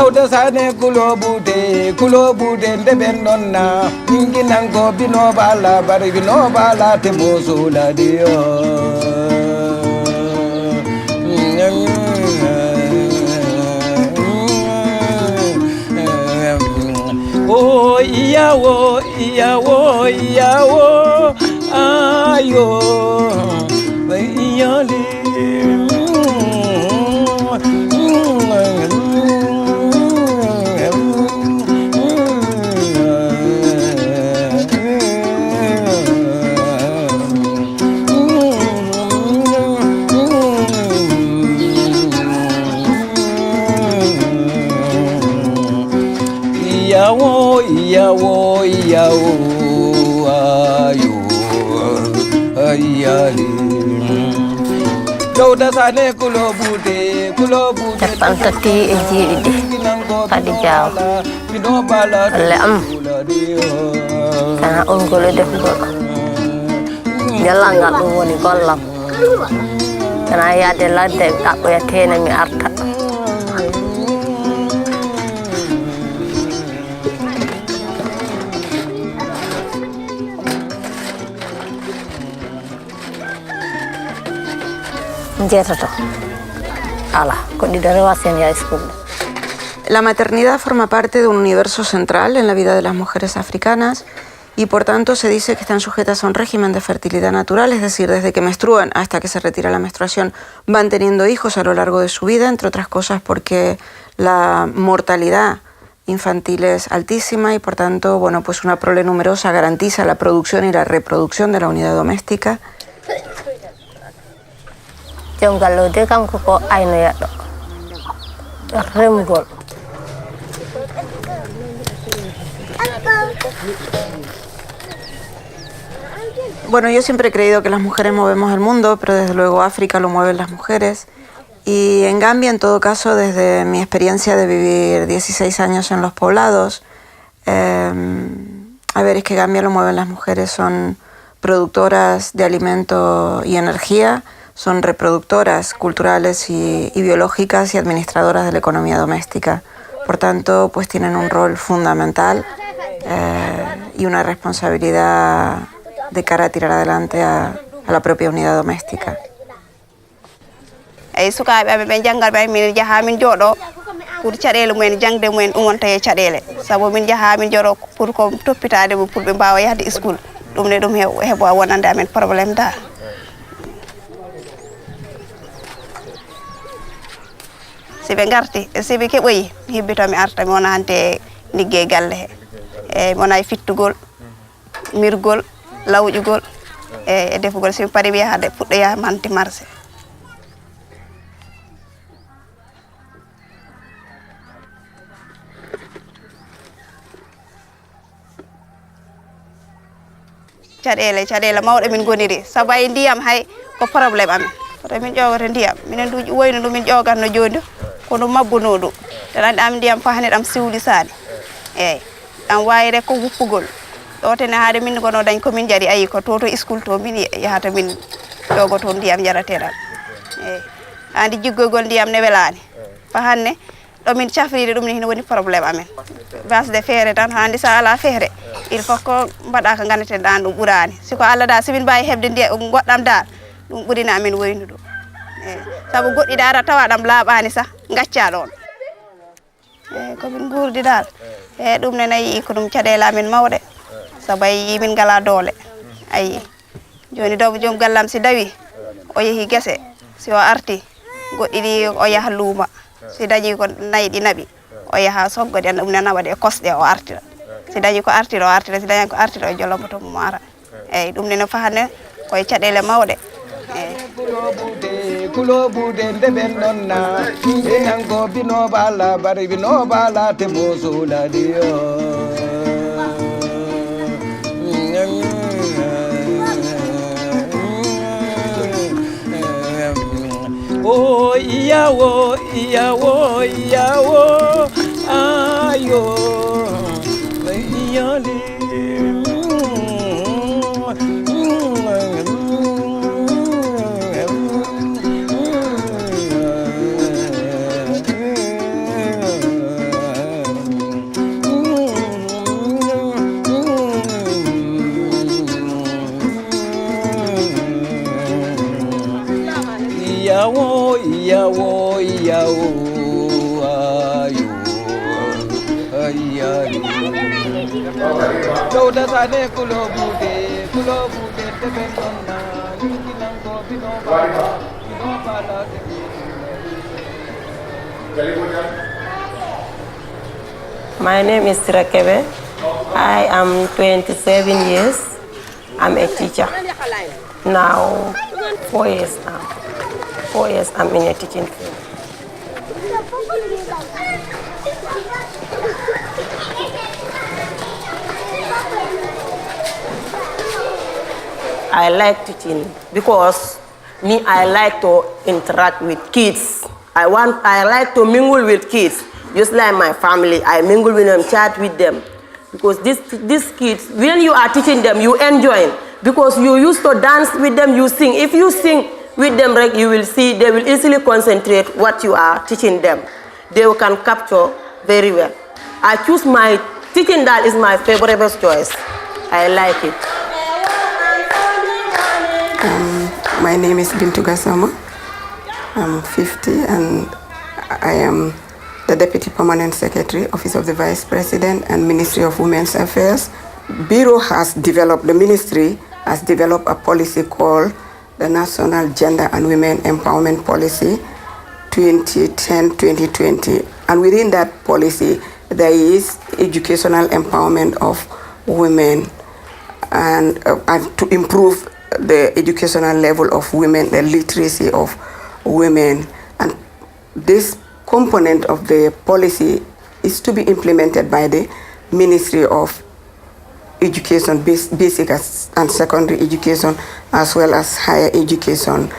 Jawda sane kulobude ndeben nonna ninginango bino bala bari bino bala te bosula dio oh iyawo ayo iyali Yawo ayo ayali Jawda sane kulobude tantati ejidi kadi jaw le am kana on gole def gol yalla dum woni gollam kana yaade ladde tabbo ya tena mi arta La maternidad forma parte de un universo central en la vida de las mujeres africanas y por tanto se dice que están sujetas a un régimen de fertilidad natural, es decir, desde que menstruan hasta que se retira la menstruación van teniendo hijos a lo largo de su vida, entre otras cosas porque la mortalidad infantil es altísima y por tanto, bueno, pues una prole numerosa garantiza la producción y la reproducción de la unidad doméstica. Bueno, yo siempre he creído que las mujeres movemos el mundo, pero desde luego África lo mueven las mujeres. Y en Gambia, en todo caso, desde mi experiencia de vivir 16 años en los poblados, es que Gambia lo mueven las mujeres, son productoras de alimento y energía, son reproductoras culturales y biológicas y administradoras de la economía doméstica. Por tanto, pues tienen un rol fundamental y una responsabilidad de cara a tirar adelante a la propia unidad doméstica. Ay sukaɓe aɓe ɓe janggal ɓe min jaha min jooɗo pour caɗele mumen jangde mumen ɗum wonta e caɗele sabu min jaha min jooɗo pour ko toppitade mum pour ɓe mbawa yahde school ɗum ne ɗum heɓa wonande amen probléme da siɓe garti siɓe keɓoyi mi hebbito mi arta mi wona hante ligguey galle he eyyi mi wona e fittugol mirgol lawƴugol e defugol somi paari mi yahade puɗɗo yaha manti marché caɗele mawɗe min goniri sabu ay ndiyam hay ko probléme amen koto min ƴogata ndiyam minen duuji woyno ɗum min ƴogatno joni kono mabbuno ɗum tan am ndiyam fahane ɗam siwlisade eyyi ɗam wawi rek ko wuppugol ɗo tene haade min gono dañ komin jaari ayi ko to school to min yahata min ƴogoto ndiyam jarateɗam eyyi andi jiggoygol ndiyam ne welani fahanne ɗo min cafride ɗum ne hino woni probléme amen wasde feere tan handi sa ala feere il faut ko mbaɗa ko gandateɗan ɗum ɓurani siko Allah da somin mbawi hebde ndiyam goɗɗam dal ɗum ɓurina amen woynude eyyi saabu goɗɗi da ara tawa ɗam laaɓani sa gacca ɗon eyyi komin gurdi dal eyyi ɗum ne nayi ko ɗum caɗele amen mawɗe saabu ayi min ngala doole ayi joni daw joom gallam si dawi o yeehi guese si o arti goɗɗi ɗi o yaha luuma si dañi ko nayi ɗi naaɓi o yaha soggode ɗum ne nawade e kosɗe o artira si dañi ko artira o artira si dañi ko artira o jollomoto mo ara eyyi ɗum ne no fahanne koye caɗele mawɗe kulobude ndeben nonna inango bino bala bari bino bala te bosula dio oh iyawo ayo iyali iyari Dauda sane kulo bude tebe nonna Yukinango bino bala My name is Tirakebe. I am 27 years. I'm a teacher. Now, 4 years now. 4 years I'm in a teaching field. I like teaching because I like to interact with kids. I like to mingle with kids. Just like my family, I mingle with them, chat with them. Because these kids, when you are teaching them, you enjoy it. Because you used to dance with them, you sing. If you sing with them, right, you will see they will easily concentrate what you are teaching them. They can capture very well. I choose my teaching, that is my favorite choice. I like it. My name is Bintu Gassama. I'm 50 and I am the Deputy Permanent Secretary, Office of the Vice President and Ministry of Women's Affairs. Bureau has developed, the ministry has developed a policy called the National Gender and Women Empowerment Policy 2010-2020. And within that policy, there is educational empowerment of women and to improve the educational level of women, the literacy of women. And this component of the policy is to be implemented by the Ministry of Education, basic and secondary education, as well as higher education.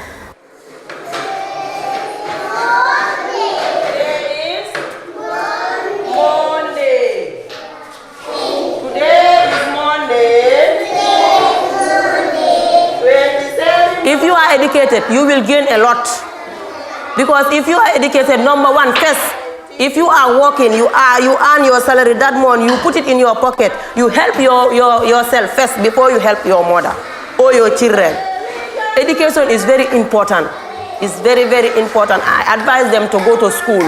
If you are educated, you will gain a lot. Because if you are educated, number one, first, if you are working, you earn your salary that month, you put it in your pocket, you help yourself first before you help your mother or your children. Education is very important. It's very, very important. I advise them to go to school.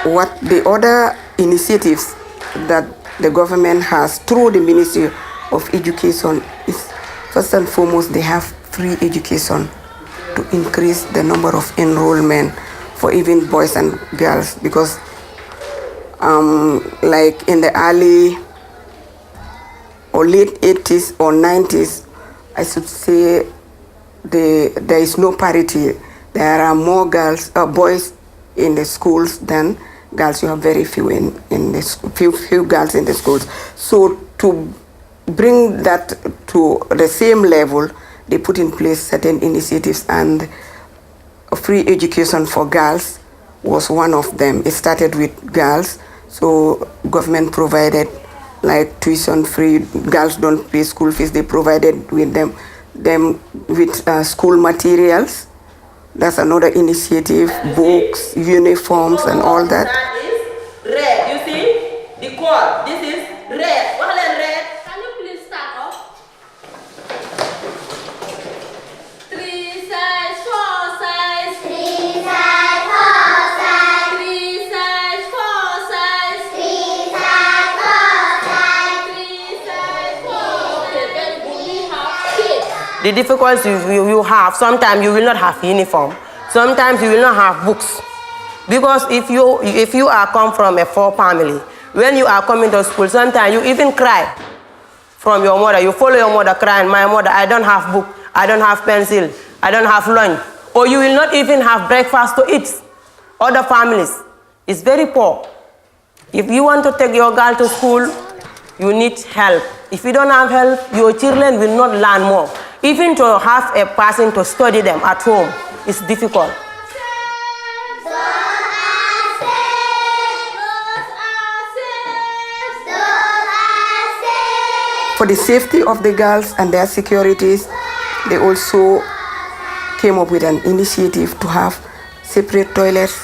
What the other initiatives that the government has through the Ministry of Education is, first and foremost, they have free education to increase the number of enrollment for even boys and girls, because like in the early or late 80s or 90s, I should say there is no parity. There are more boys in the schools than girls. You have very few in the few girls in the schools. So to bring that to the same level, they put in place certain initiatives, and free education for girls was one of them. It started with girls, so government provided like tuition free. Girls don't pay school fees. They provided with them with school materials. That's another initiative, books, uniforms, and all that. That is red. You see? The cord. This is red. What is red? Can you please start off? 3 size, 4 size. 3 size, 4 size. 3 size, 4 size. 3 size, 4 size. 3 size, 4 size. Okay, very good. We have kids. The difficulties you have, sometimes you will not have uniform. Sometimes you will not have books. Because if you are come from a poor family, when you are coming to school, sometimes you even cry from your mother. You follow your mother crying, my mother, I don't have book, I don't have pencil, I don't have lunch. Or you will not even have breakfast to eat. Other families, it's very poor. If you want to take your girl to school, you need help. If you don't have help, your children will not learn more. Even to have a person to study them at home, it's difficult. For the safety of the girls and their securities, they also came up with an initiative to have separate toilets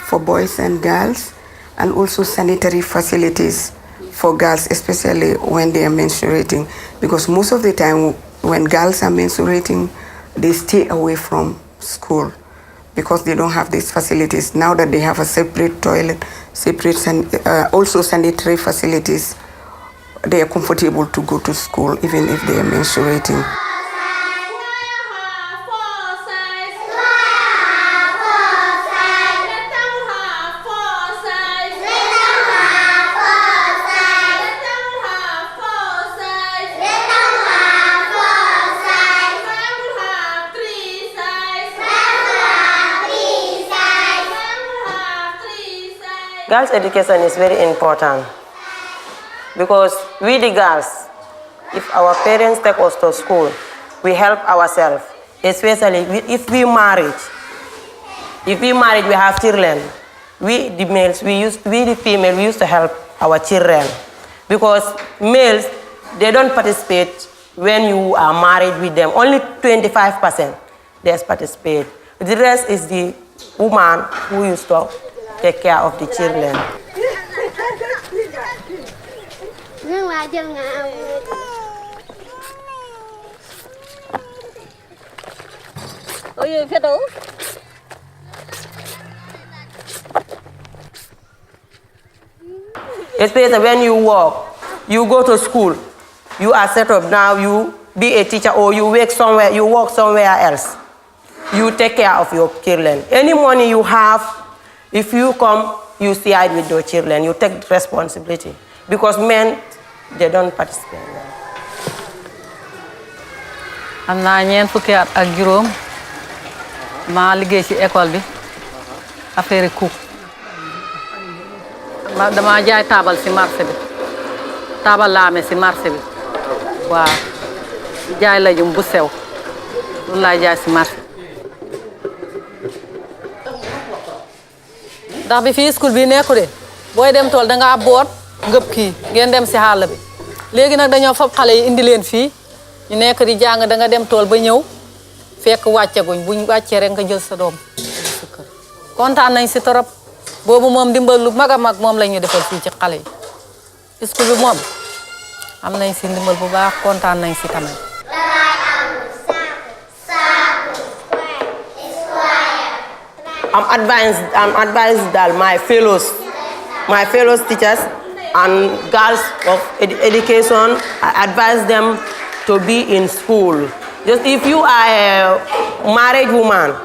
for boys and girls, and also sanitary facilities for girls, especially when they are menstruating. Because most of the time when girls are menstruating, they stay away from school because they don't have these facilities. Now that they have a separate toilet, also sanitary facilities, they are comfortable to go to school even if they are menstruating. Girls' education is very important because we the girls, if our parents take us to school, we help ourselves, especially if we marry. If we marry, we have children. We the males, we the female, we used to help our children because males, they don't participate when you are married with them. Only 25% they participate. The rest is the woman who used to take care of the children. Especially when you work, you go to school, you are set up now, you be a teacher or you work somewhere, you work somewhere else. You take care of your children. Any money you have, if you come, you side with your children, you take responsibility. Because men, they don't participate. am naa ñeent fukki at ak juróom maa liggéey ci école bi affaire cook dama jaay taabal ci marché bi taabal laame ci marché bi waaw jaay lajum bu sew loolu laay jaay ci marché ndax bi fii school bi nekku de booy dem tool da ngaa boot ngëb kii ngeen dem ci xàll bi léegi nag dañoo fab xale yi indi leen fii ñu nekk di jàng da nga dem tool ba ñëw fekk wàcceguñ buñ wàccee rek nga jël sa doom ci kër kontaan nañ ci torop boobu moom dimbal lu mag a mag moom la ñu defal fii ci xale yi school bi moom am nañ ci dimbal bu baax kontaan nañ ci tamit I'm advised that my fellow teachers and girls of education, I advise them to be in school. Just if you are a married woman,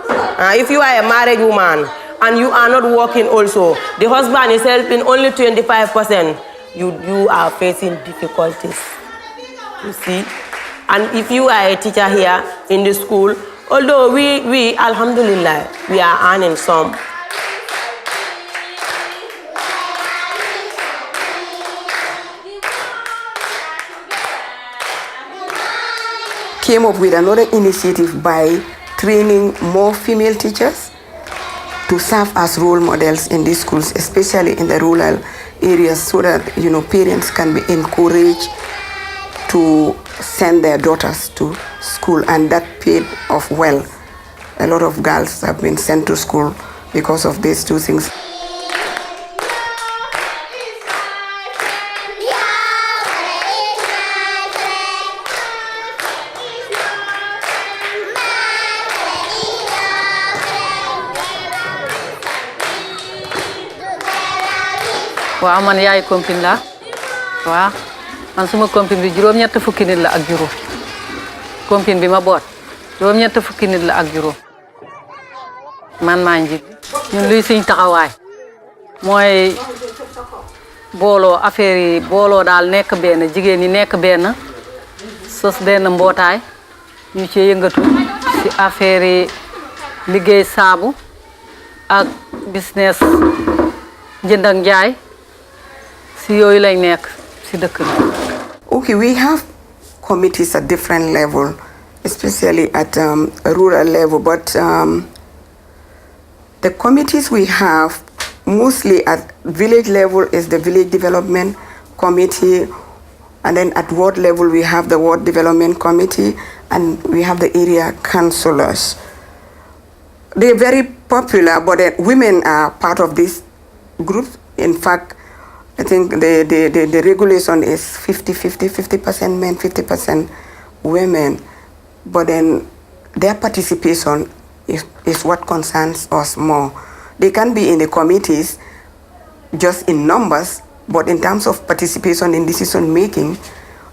and you are not working also, the husband is helping only 25%, you are facing difficulties, you see. And if you are a teacher here in the school, although we alhamdulillah, we are earning some. Came up with another initiative by training more female teachers to serve as role models in these schools, especially in the rural areas, so that parents can be encouraged to send their daughters to school, and that paid off well. A lot of girls have been sent to school because of these two things. waaw man yaay compine la waaw man suma compine bi juróom-ñett fukki nit la ak juróom compine bi ma boot juróom-ñett fukki nit la ak juróom man maa njiit ñun luy suñ taxawaay mooy booloo affaire yi booloo daal nekk benn jigéen ñi nekk benn sos benn mbootaay ñu ci yëngatu ci affaire yi liggéey saabu ak business jënd ak njaay si yooyu lañ nekk si dëkk bi. Okay, we have committees at different level, especially at a rural level, but the committees we have mostly at village level is the village development committee, and then at ward level we have the ward development committee, and we have the area councillors. They're very popular, but women are part of this group. In fact, I think the regulation is 50% men, 50% women, but then their participation is what concerns us more. They can be in the committees just in numbers, but in terms of participation in decision making,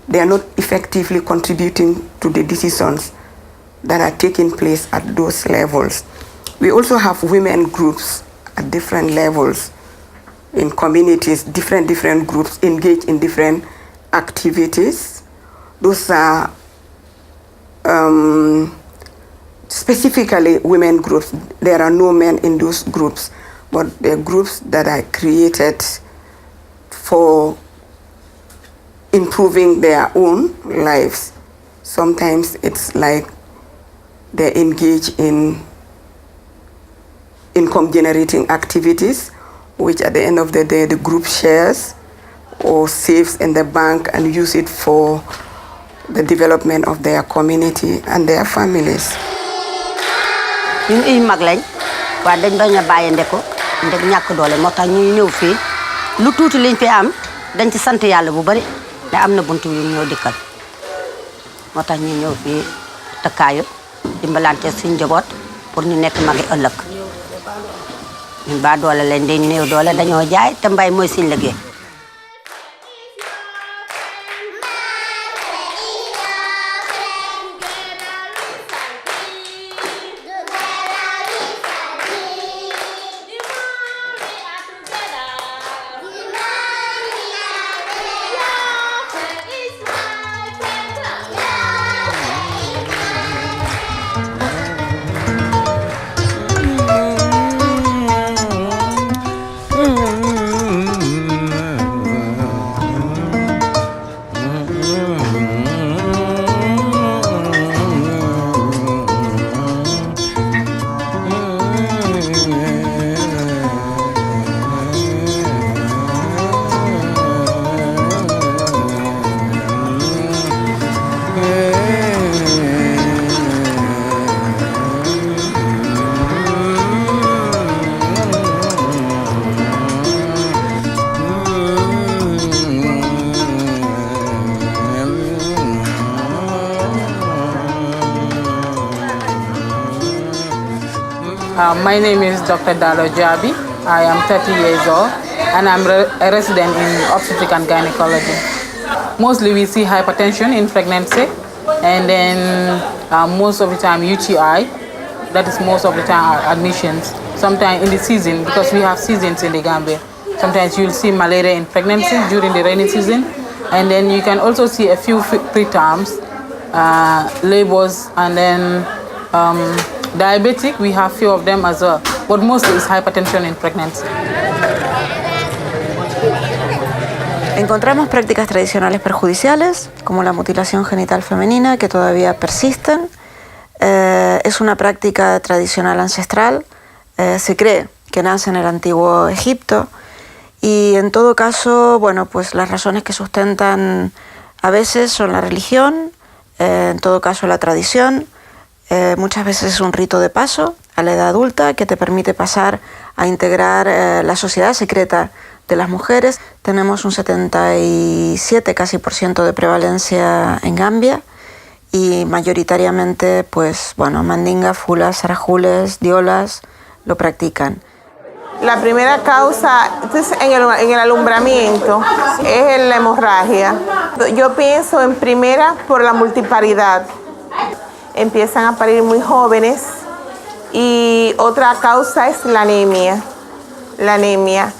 they are not effectively contributing to the decisions that are taking place at those levels. We also have women groups at different levels in communities, different groups engage in different activities. Those are specifically women groups. There are no men in those groups, but they're groups that are created for improving their own lives. Sometimes it's like they engage in income generating activities, which at the end of the day the group shares or saves in the bank and use it for the development of their community and their families. ñun ay mag lañ waaye dañ bañ a bàyyande ko ndeg ñàkk doole moo tax ñuy ñëw fii lu tuuti liñ fi am dañ ci sant yàlla bu bari ne am na buntu yu ñëw dikkal moo tax ñuy ñëw fii takkaayu dimbalante suñ njaboot pour ñu nekk magi ëllëg ñun ba doole lañ dañ néew doole dañoo jaay te mbay mooy suñ liggéey. My name is Dr. Dalo Jabi. I am 30 years old and I'm a resident in obstetrics and gynecology. Mostly we see hypertension in pregnancy and then most of the time UTI. That is most of the time our admissions. Sometimes in the season, because we have seasons in the Gambia. Sometimes you'll see malaria in pregnancy during the rainy season. And then you can also see a few preterms, labors, and then diabetic, we have few of them as well, but mostly it's hypertension in pregnancy. Encontramos prácticas tradicionales perjudiciales, como la mutilación genital femenina, que todavía persisten. Es una práctica tradicional ancestral, se cree que nace en el antiguo Egipto, y en todo caso, bueno, pues las razones que sustentan a veces son la religión, en todo caso la tradición. Muchas veces es un rito de paso a la edad adulta que te permite pasar a integrar la sociedad secreta de las mujeres. Tenemos un 77% casi de prevalencia en Gambia y mayoritariamente, pues bueno, mandingas, fulas, sarajules, diolas lo practican. La primera causa en el alumbramiento es la hemorragia. Yo pienso en primera por la multiparidad. Empiezan a parir muy jóvenes y otra causa es la anemia. La anemia.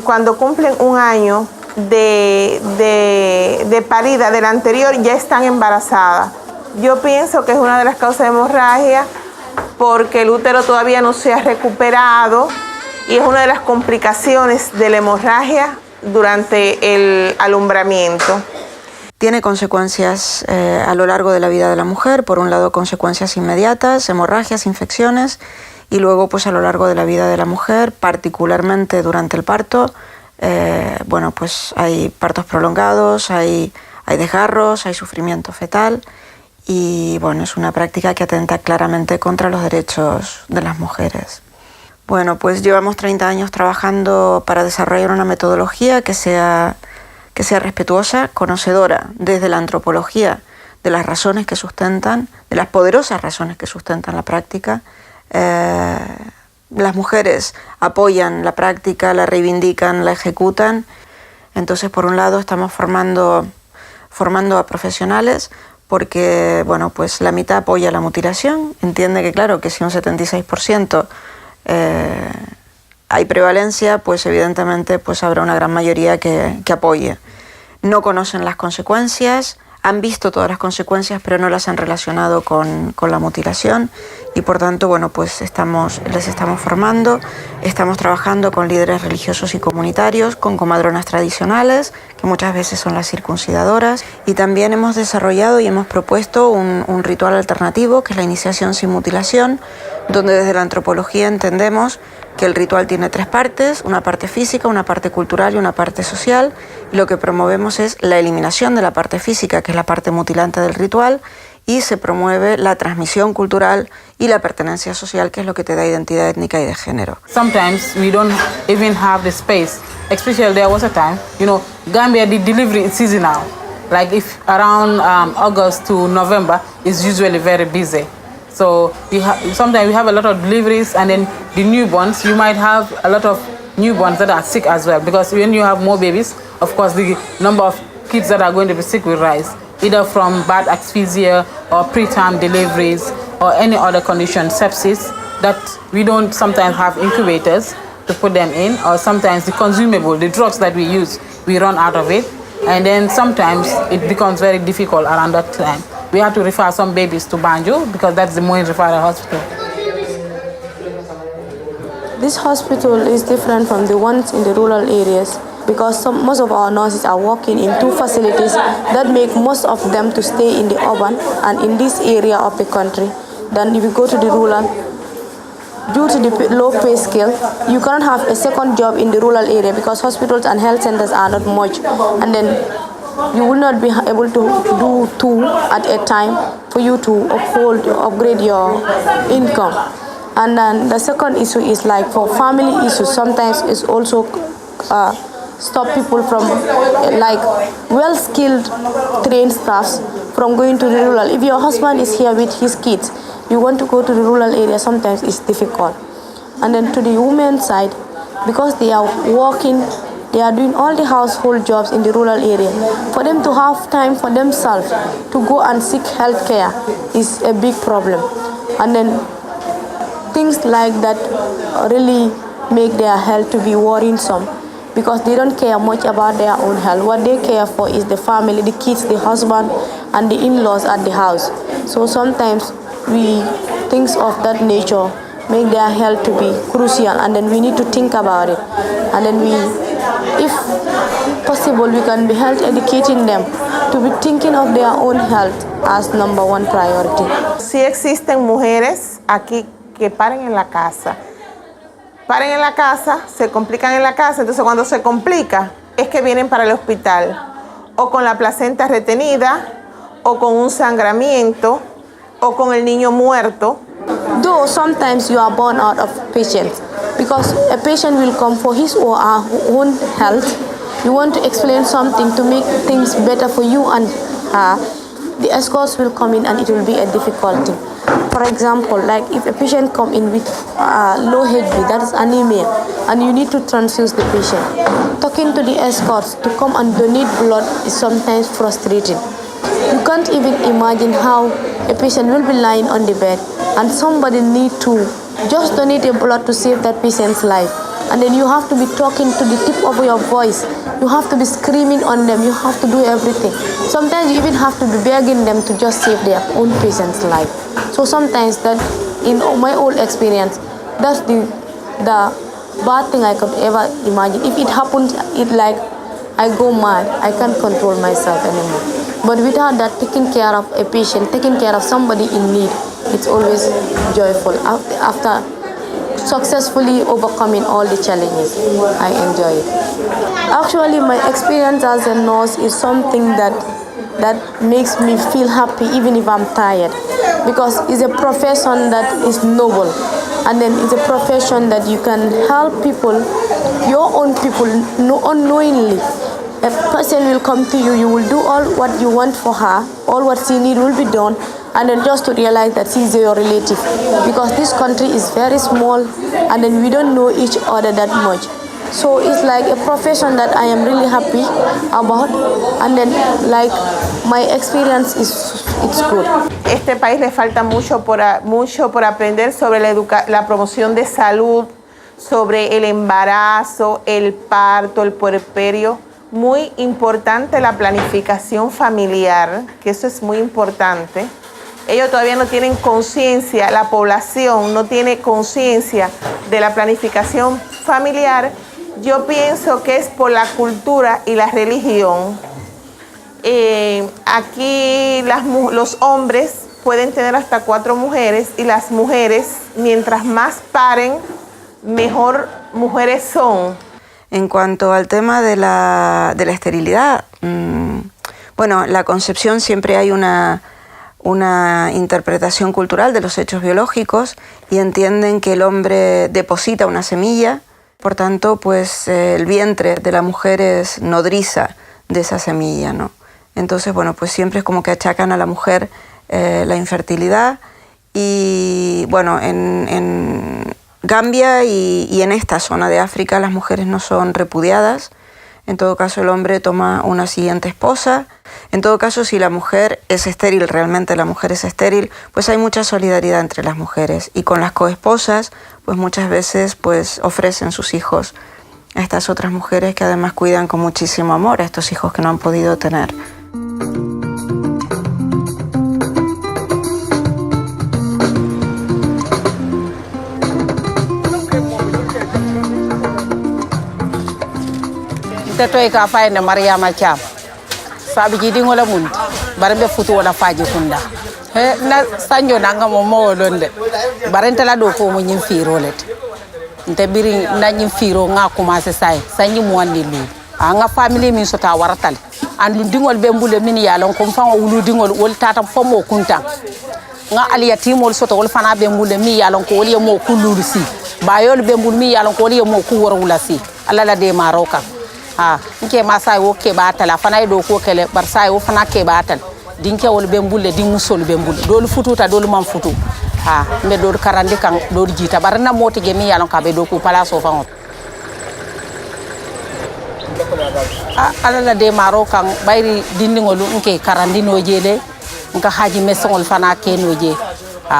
Cuando cumplen un año de parida del anterior ya están embarazadas. Yo pienso que es una de las causas de hemorragia porque el útero todavía no se ha recuperado y es una de las complicaciones de la hemorragia durante el alumbramiento. Tiene consecuencias a lo largo de la vida de la mujer, por un lado consecuencias inmediatas, hemorragias, infecciones, y luego pues a lo largo de la vida de la mujer, particularmente durante el parto, bueno, pues hay partos prolongados, hay desgarros, hay sufrimiento fetal y bueno, es una práctica que atenta claramente contra los derechos de las mujeres. Bueno, pues llevamos 30 años trabajando para desarrollar una metodología que sea respetuosa, conocedora desde la antropología de las razones que sustentan, de las poderosas razones que sustentan la práctica. Las mujeres apoyan la práctica, la reivindican, la ejecutan. Entonces, por un lado, estamos formando a profesionales porque, bueno, pues la mitad apoya la mutilación. Entiende que, claro, que si un 76% hay prevalencia, pues evidentemente pues habrá una gran mayoría que apoye. No conocen las consecuencias, han visto todas las consecuencias, pero no las han relacionado con la mutilación y por tanto, bueno, pues les estamos formando, estamos trabajando con líderes religiosos y comunitarios, con comadronas tradicionales, que muchas veces son las circuncidadoras, y también hemos desarrollado y hemos propuesto un ritual alternativo, que es la iniciación sin mutilación, donde desde la antropología entendemos que el ritual tiene 3 partes, una parte física, una parte cultural y una parte social, y lo que promovemos es la eliminación de la parte física, que es la parte mutilante del ritual, y se promueve la transmisión cultural y la pertenencia social, que es lo que te da identidad étnica y de género. Sometimes we don't even have the space, especially there was a time, Gambia, the delivery is seasonal. Like if around August to November, it's usually very busy. So sometimes we have a lot of deliveries, and then the newborns, you might have a lot of newborns that are sick as well, because when you have more babies, of course the number of kids that are going to be sick will rise, either from bad asphyxia or preterm deliveries or any other condition, sepsis, that we don't sometimes have incubators to put them in, or sometimes the consumable, the drugs that we use, we run out of it, and then sometimes it becomes very difficult around that time. We have to refer some babies to Banjo because that's the main referral hospital. This hospital is different from the ones in the rural areas because most of our nurses are working in 2 facilities that make most of them to stay in the urban and in this area of the country. Then if you go to the rural, due to the low pay scale, you cannot have a second job in the rural area because hospitals and health centers are not much, and then you will not be able to do 2 at a time for you to upgrade your income. And then the second issue is like for family issues, sometimes it's also stop people from like well-skilled trained staffs from going to the rural. If your husband is here with his kids, you want to go to the rural area, sometimes it's difficult. And then to the women's side, because they are working, they are doing all the household jobs in the rural area. For them to have time for themselves to go and seek health care is a big problem. And then things like that really make their health to be worrisome because they don't care much about their own health. What they care for is the family, the kids, the husband, and the in-laws at the house. So sometimes things of that nature make their health to be crucial, and then we need to think about it. And then if possible, we can be health educating them to be thinking of their own health as number 1 priority. Sí existen mujeres aquí que paren en la casa. Paren en la casa, se complican en la casa, entonces cuando se complica es que vienen para el hospital o con la placenta retenida o con un sangramiento o con el niño muerto. Though sometimes you are born out of patients because a patient will come for his or her own health. You want to explain something to make things better for you and her. The escorts will come in and it will be a difficulty. For example, like if a patient come in with low HB, that is anemia, and you need to transfuse the patient. Talking to the escorts to come and donate blood is sometimes frustrating. You can't even imagine how a patient will be lying on the bed and somebody need to just donate a blood to save that patient's life. And then you have to be talking to the tip of your voice. You have to be screaming on them. You have to do everything. Sometimes you even have to be begging them to just save their own patient's life. So sometimes that, in my old experience, that's the bad thing I could ever imagine. If it happens, it like I go mad. I can't control myself anymore. But without that, taking care of a patient, taking care of somebody in need, it's always joyful. After successfully overcoming all the challenges, I enjoy it. Actually, my experience as a nurse is something that makes me feel happy even if I'm tired, because it's a profession that is noble, and then it's a profession that you can help people, your own people, unknowingly, a person will come to you, you will do all what you want for her, all what she needs will be done, and then just to realize that she's your relative. Because this country is very small, and then we don't know each other that much. So it's like a profession that I am really happy about, and then like my experience it's good. Este país le falta mucho por aprender sobre la promoción de salud, sobre el embarazo, el parto, el puerperio. Muy importante la planificación familiar, que eso es muy importante. Ellos todavía no tienen conciencia, la población no tiene conciencia de la planificación familiar. Yo pienso que es por la cultura y la religión. Aquí los hombres pueden tener hasta 4 mujeres y las mujeres, mientras más paren, mejor mujeres son. En cuanto al tema de la esterilidad, bueno, la concepción siempre hay una interpretación cultural de los hechos biológicos y entienden que el hombre deposita una semilla, por tanto, pues el vientre de la mujer es nodriza de esa semilla, ¿no? Entonces, bueno, pues siempre es como que achacan a la mujer la infertilidad y, bueno, en Gambia y en esta zona de África las mujeres no son repudiadas. En todo caso, el hombre toma una siguiente esposa. En todo caso, si la mujer es estéril, realmente la mujer es estéril, pues hay mucha solidaridad entre las mujeres. Y con las coesposas, pues muchas veces pues ofrecen sus hijos a estas otras mujeres que además cuidan con muchísimo amor a estos hijos que no han podido tener. Tetoy ka fayne Mariama Cham sabi jidi ngola mun barbe futu wala faji kunda he na sanjo nanga mo molonde barente la do ko mo nyim firolet nte biri na nyim firo nga commencé say sanyi mo wandi lu nga family min sota waratal andu dingol be mbule min yalon ko fango wulu dingol wol tata fomo kunta nga aliyatimol soto wol fana be mbule mi yalon ko wol yemo kululu si bayol be mbul mi yalon ko wol yemo ku worwula si ala la de maroka nke masay wo ke batal fana do ko kele bar say wo fana ke batal dinke wol be mbulle din musol be mbul dol fututa dol man futu mbe dol karande kan dol jita bar na moti ge mi yalon ka be do ko palaso fa on ala la de maro kan bayri dindingol nke karandino jele nka haji mesongol fana ke noje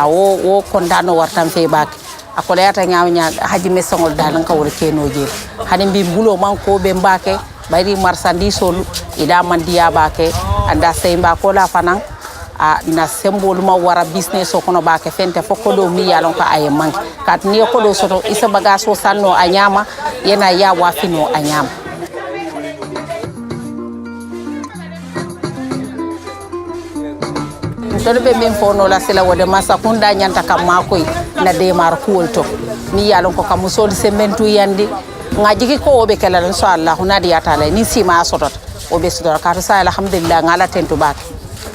wo kondano wartam fe bak akole yata nyaawnya haji mesongol dalan ka wor ke noje hani mbi bulo man ko be mbake bayri marchandise olu ida man diya bake anda semba ko la fanan na symbol ma wara business o kono bake fente fokko do mi yalon ka ay man kat ni ko do soto isa bagaso sanno anyama yena ya wafino anyama tole be min fono la sila wode masakunda nyanta kam makoy na de mar kuolto mi yalon ko kam sol sementu yandi ngajiki ko obe kala inshallah hunadi yatala ni sima sotot obe sotot ka sa alhamdulillah ngala tentu bak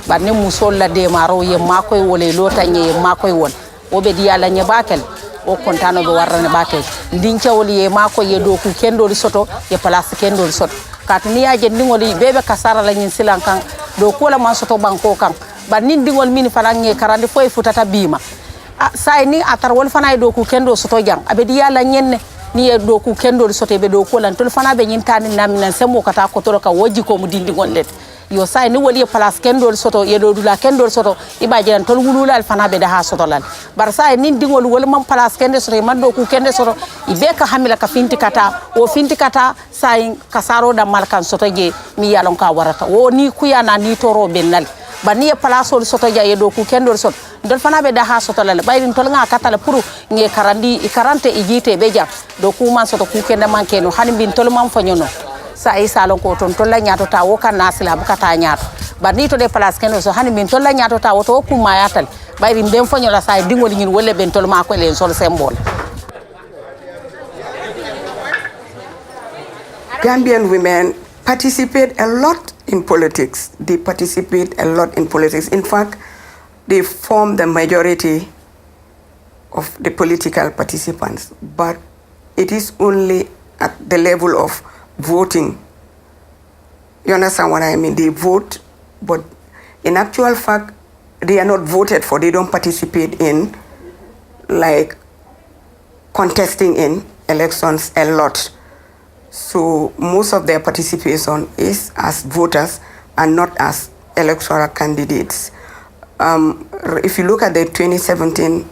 banne musol la de maro ye makoy wole lotanye ye makoy won obe di yalla nye bakel o kontano be warrane bakel ndincha woli ye makoy ye do ku kendo li soto ye place kendo li soto katni ya jendi ngoli bebe kasara la nyin silan kan do ko la man soto banko kan banin dingol min falange karande foy futata bima say ni atar wol fana do ku kendo soto jang abe di yalla nyenne ni e do ku kendo soto be do ko lan tol fana be nyin tani namina semo kata ko to ka woji ko mu dindi ngol let yo say ni woli place kendo soto ye do dula kendo soto ibaje lan tol wululal fana be da ha soto lan bar say ni dingol wol man place kendo soto man do ku kendo soto ibe ka hamila ka finti kata say kasaro da malkan soto je mi yalon ka warata wo ni kuyana ni toro benal bani place ol soto ja ye do ku kendo soto dol fana be da ha soto la bayrin tol nga katala puru nge karante ijite be ja do ku man soto ku kenda man keno hani bin tol man fanyono sa ay salon ko ton tol la nyato ta wo kan nasila bu kata nyato bani to de place keno so hani bin tol la nyato ta wo to ku ma yatal bayrin ben fanyola sa dingol ngin wolle ben tol ma ko len sol symbole. Gambian women participate a lot in politics. They participate a lot in politics. In fact, they form the majority of the political participants, but it is only at the level of voting You understand what I mean? They vote, but in actual fact, they are not voted for. They don't participate in, like, contesting in elections a lot. So most of their participation is as voters and not as electoral candidates. If you look at the 2017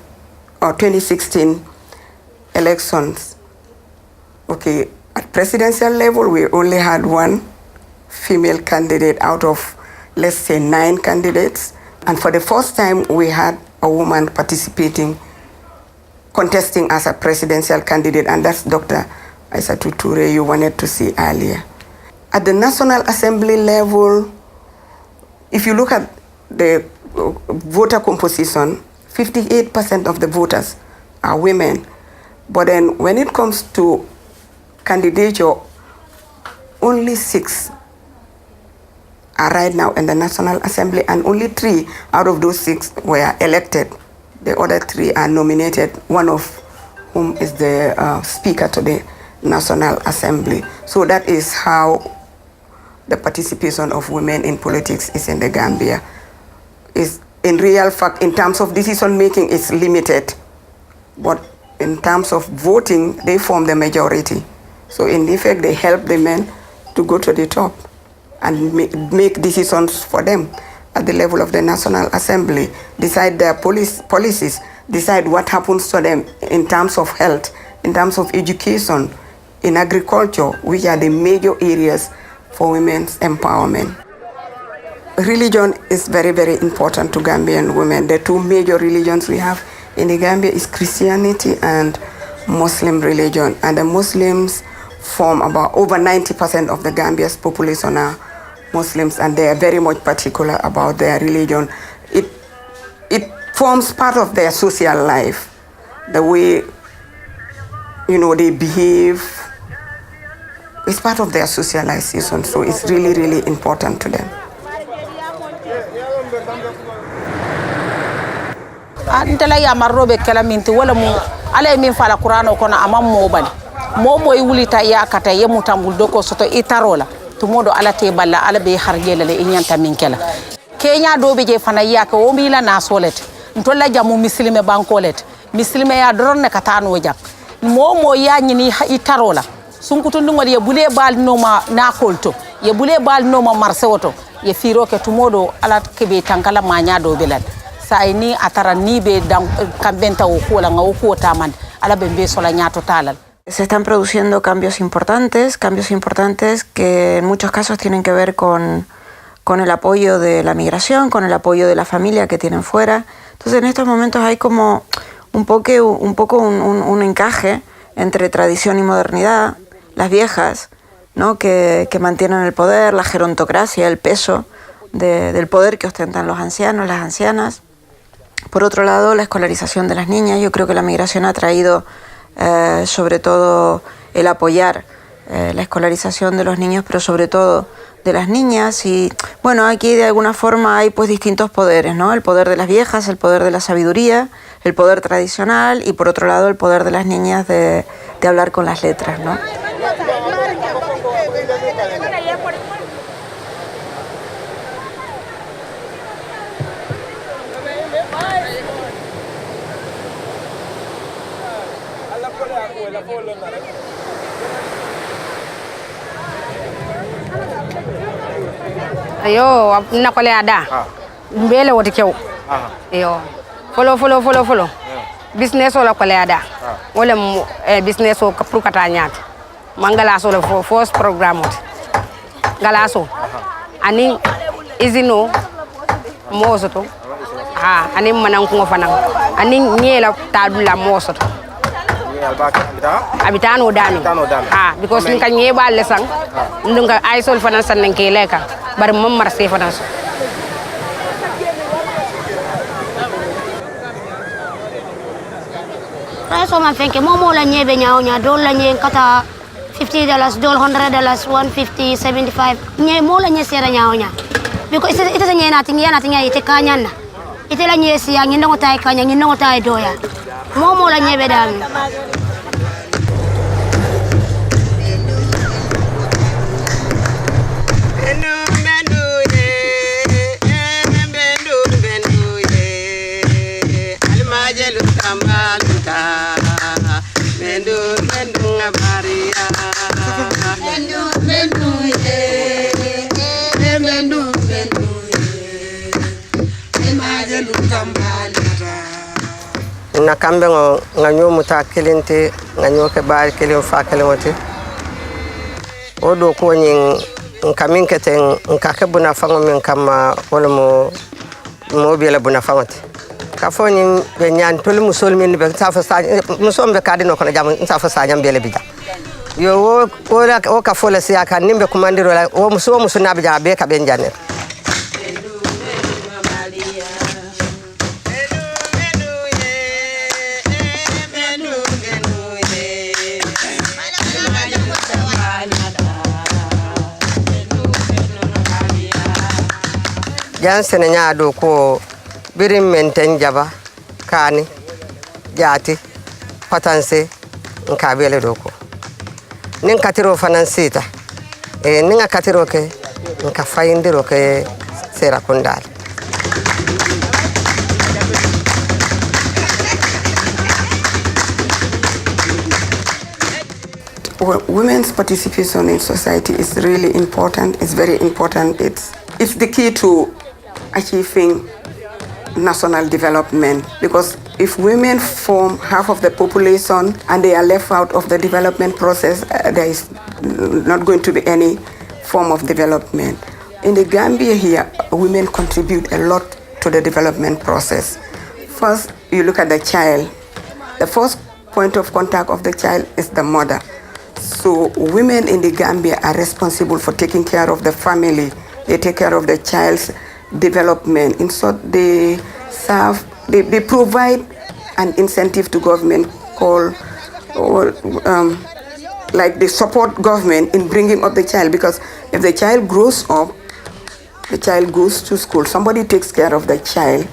or 2016 elections, okay, at presidential level, we only had one female candidate out of, let's say, 9 candidates. And for the first time, we had a woman participating, contesting as a presidential candidate, and that's Dr. Aissatou Touré you wanted to see earlier. At the National Assembly level, if you look at the voter composition, 58% of the voters are women. But then when it comes to candidature, only 6 are right now in the National Assembly, and only 3 out of those 6 were elected. The other 3 are nominated, one of whom is the Speaker to the National Assembly. So that is how the participation of women in politics is in the Gambia. Is in real fact, in terms of decision making, it's limited, but in terms of voting, they form the majority. So in effect, they help the men to go to the top and make decisions for them at the level of the National Assembly, decide their policies, decide what happens to them in terms of health, in terms of education, in agriculture, which are the major areas for women's empowerment. Religion is very, very important to Gambian women. The 2 major religions we have in the Gambia is Christianity and Muslim religion. And the Muslims form about over 90% of the Gambia's population are Muslims, and they are very much particular about their religion. It forms part of their social life, the way, they behave. It's part of their socialization, so it's really, really important to them. Antela ya marobe kala minti wala mu ala min fala qur'ano kono amam mobal momo e wulita ya kata ye mutambul doko soto itarola to modo ala te balla ala be harjele le inyanta min kala kenya dobe je fana ya ko o mila na solet ntolla jamu muslime bankolet muslime ya dorne katano jak momo ya nyini itarola sunkuto ndungol ye bule bal noma na kolto ye bule bal noma marsewoto ye firo ke to modo ala kebe tankala manya do belal saini atara ni be kambenta o kola nga o ko taman ala bembe sola nyato talal. Se están produciendo cambios importantes que en muchos casos tienen que ver con el apoyo de la migración, con el apoyo de la familia que tienen fuera. Entonces en estos momentos hay como un poco un encaje entre tradición y modernidad, las viejas, ¿no? que mantienen el poder, la gerontocracia, el peso del poder que ostentan los ancianos, las ancianas. Por otro lado, la escolarización de las niñas. Yo creo que la migración ha traído sobre todo el apoyar la escolarización de los niños, pero sobre todo de las niñas. Y bueno, aquí de alguna forma hay pues distintos poderes, ¿no? El poder de las viejas, el poder de la sabiduría, el poder tradicional, y por otro lado el poder de las niñas de hablar con las letras, ¿no? Ayo nakole ada mbele wote kew yo follow business wala kole ada wala business o kapru kata nyaat mangala so le force programme galaso ani izino mosoto ani manan ko fanan ani nyela tadula mosoto abitano dami because ni kan nyeba lesang ndunga ay sol fanan sanan ke leka bar mom marse fanan so man fenke momo la nyebe nyaaw nya dol la nyen kata $50 dol $100 150 75 nye mo la nye sera nyaaw nya because ite sa nyena tinga ite kanyana ite la nye si yang ndongo tay kanya ndongo tay doya momo la nyebe dami Amaluka, Mendu Maria, Mendu na kambe nga nyomu ta kelente nga nyoke baari kelen fa kelenwote o do ko nyin kamin keten nka ke buna fango min kama wala mo biela buna fangote ka fo nyin be nyan tol musol min be sa fa sa musom be kadino kono jam sa fa sa jam bele bija yo o ka fo la siya kan nimbe komandiro la o muso na bija be ka ben janne Jansen nyaado ko birim menten jaba kani jati patanse nka bele doko nin katiro finansita nin katiro ke nka fayindiro ke sera kundal Women's participation in society is really important. It's very important. It's the key to achieving national development, because if women form half of the population and they are left out of the development process, there is not going to be any form of development. In the Gambia here, women contribute a lot to the development process. First, you look at the child. The first point of contact of the child is the mother. So women in the Gambia are responsible for taking care of the family. They take care of the child's development. In short, they provide an incentive to government called, like they support government in bringing up the child, because if the child grows up, the child goes to school, somebody takes care of the child,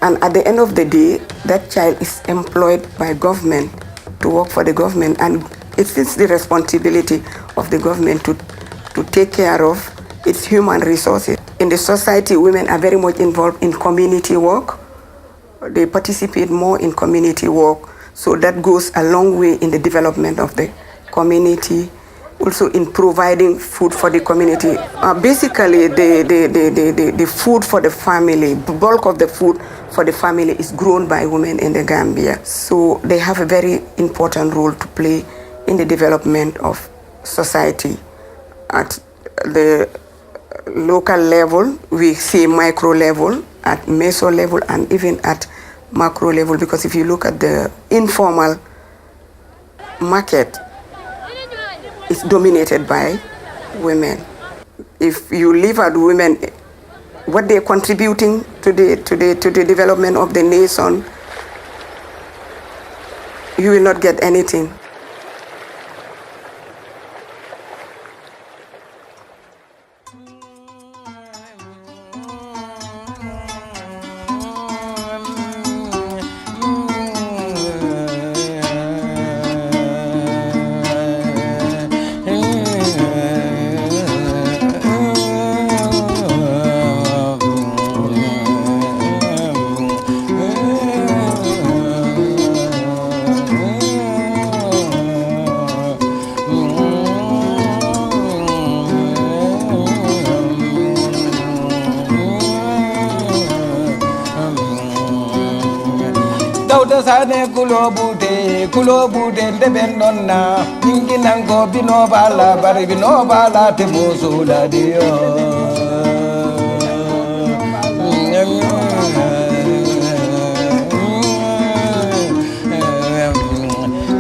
and at the end of the day, that child is employed by government to work for the government, and it's the responsibility of the government to take care of its human resources. In the society, women are very much involved in community work. They participate more in community work, so that goes a long way in the development of the community, also in providing food for the community. Basically, the food for the family, the bulk of the food for the family is grown by women in the Gambia. So they have a very important role to play in the development of society. At the local level, we see micro level, at meso level, and even at macro level, because if you look at the informal market, it's dominated by women. If you leave out women, what they're contributing to the development of the nation, you will not get anything. Sane kulobute ndebendonna ninginango bino bala bari bino bala te bosula dio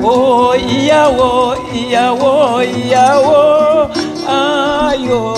oh iyawo ayo